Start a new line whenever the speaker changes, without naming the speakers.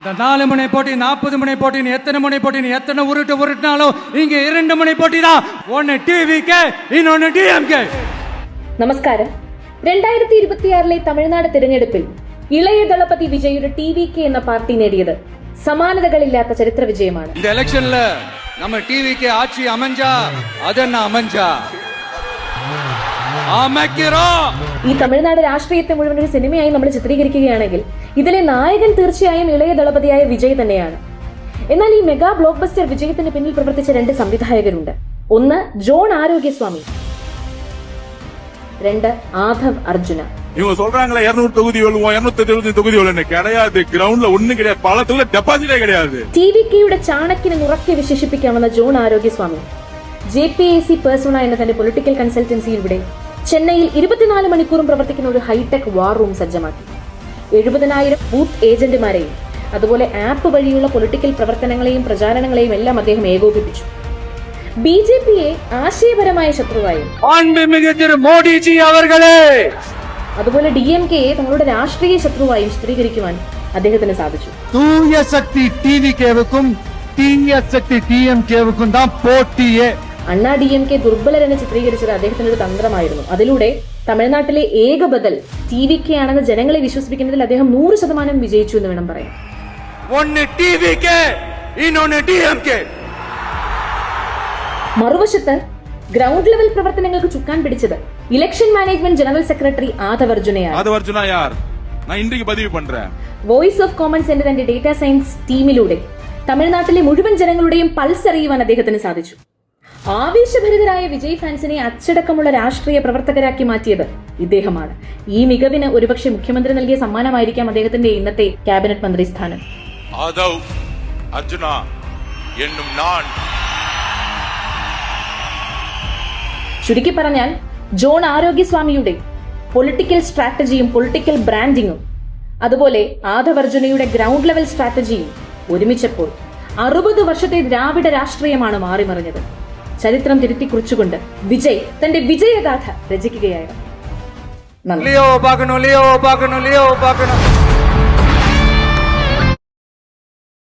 4 முனை போட்டி 40 முனை போட்டின்னு எத்தனை முனை போட்டின்னு எத்தனை உருட்டினாலும் இங்க 2 முனை போட்டி தான். ஒன்னு டிவிக்கு இன்னொன்னு டிஎம்கே.
നമസ്കാരം. 2026 തമിഴ്നാട് തിരഞ്ഞെടുപ്പിൽ ഇളയ ദളപതി വിജയുടെ ടിവികെ എന്ന പാർട്ടി നേടിയത് സമാനതകളില്ലാത്ത ചരിത്ര വിജയമാണ്.
இந்த எலெக்ஷன்ல நம்ம டிவிக்கு ஆட்சி அமைஞ்சா அதென்ன அமைஞ்சா
ഈ തമിഴ്നാട് രാഷ്ട്രീയത്തെ മുഴുവൻ ഒരു സിനിമയായി നമ്മൾ ചിത്രീകരിക്കുകയാണെങ്കിൽ ഇതിലെ നായകൻ തീർച്ചയായും ഇളയ ദളപതിയായ വിജയ് തന്നെയാണ്. എന്നാൽ ഈ മെഗാ ബ്ലോക്ക് ബസ്റ്റർ വിജയത്തിന് പിന്നിൽ പ്രവർത്തിച്ച 2 സംവിധായകരുണ്ട്. ഒന്ന് ജോൺ ആരോഗ്യസ്വാമി, 2 ആധവ് അർജുന.
இவங்க சொல்றாங்களே 200 தொகுதிகள் 270 தொகுதிகள் கிடையாது. கிரவுண்ட்ல ஒண்ணும் கிடையாது. பல தொகுதியில டெபாசிட்டே கிடையாது.
ടിവികെയുടെ ചാണക്യനെ ഉറക്കെ വിശേഷിപ്പിക്കാവുന്ന ജോൺ ആരോഗ്യസ്വാമി JPAC പേഴ്സണ എന്ന തന്റെ പൊളിറ്റിക്കൽ കൺസൾട്ടൻസിയിലൂടെ ചെന്നൈയിൽ 24 മണിക്കൂറും പ്രവർത്തിക്കുന്ന ഒരു ഹൈടെക് വാർ റൂം സജ്ജമാക്കി. 70,000 ബൂത്ത് ഏജന്റുമാരെയും അതുപോലെ ആപ്പ് വഴിയുള്ള പൊളിറ്റിക്കൽ പ്രവർത്തനങ്ങളെയും പ്രചാരണങ്ങളെയും എല്ലാം അദ്ദേഹം ഏകോപിപ്പിച്ചു. BJPയെ ആശയപരമായ ശത്രുവായും അതുപോലെ DMKയെ തങ്ങളുടെ രാഷ്ട്രീയ ശത്രുവായും ചിത്രീകരിക്കുവാൻ അദ്ദേഹത്തിന് സാധിച്ചു.
தூய சக்தி டிவிகேவுக்கும் தீய சக்தி டிஎம்கேவுக்கும் தான் போட்டியே.
അണ്ണാ DMK ദുർബലരെന്ന് ചിത്രീകരിച്ചത് അദ്ദേഹത്തിന്റെ ഒരു തന്ത്രമായിരുന്നു. അതിലൂടെ തമിഴ്നാട്ടിലെ ഏക ബദൽ TVK ആണെന്ന് ജനങ്ങളെ വിശ്വസിപ്പിക്കുന്നതിൽ അദ്ദേഹം 100% വിജയിച്ചു എന്ന് വേണം പറയാൻ. മറുവശത്ത് ഗ്രൗണ്ട് ലെവൽ പ്രവർത്തനങ്ങൾക്ക് ചുക്കാൻ പിടിച്ചത് election management general secretary Aadhav അർജുനയാണ്. വോയിസ് ഓഫ് കോമൺസ് എന്ന തന്റെ ഡേറ്റാ സയൻസ് ടീമിലൂടെ തമിഴ്നാട്ടിലെ മുഴുവൻ ജനങ്ങളുടെയും പൾസ് അറിയുവാൻ അദ്ദേഹത്തിന് സാധിച്ചു. ആവേശഭരിതരായ വിജയ് ഫാൻസിനെ അച്ചടക്കമുള്ള രാഷ്ട്രീയ പ്രവർത്തകരാക്കി മാറ്റിയത് ഇദ്ദേഹമാണ്. ഈ മികവിന് ഒരുപക്ഷെ മുഖ്യമന്ത്രി നൽകിയ സമ്മാനമായിരിക്കാം അദ്ദേഹത്തിന്റെ ഇന്നത്തെ ക്യാബിനറ്റ് മന്ത്രി സ്ഥാനം. ചുരുക്കി പറഞ്ഞാൽ ജോൺ ആരോഗ്യസ്വാമിയുടെ പൊളിറ്റിക്കൽ സ്ട്രാറ്റജിയും പൊളിറ്റിക്കൽ ബ്രാൻഡിങ്ങും അതുപോലെ ആധവ് അർജുനയുടെ ഗ്രൗണ്ട് ലെവൽ സ്ട്രാറ്റജിയും ഒരുമിച്ചപ്പോൾ 60 വർഷത്തെ ദ്രാവിഡ രാഷ്ട്രീയമാണ് മാറിമറിഞ്ഞത്. ചരിത്രം തിരുത്തി കുറിച്ചുകൊണ്ട് വിജയ് തന്റെ വിജയഗാഥ രചിക്കുകയായിരുന്നു. നന്ദി.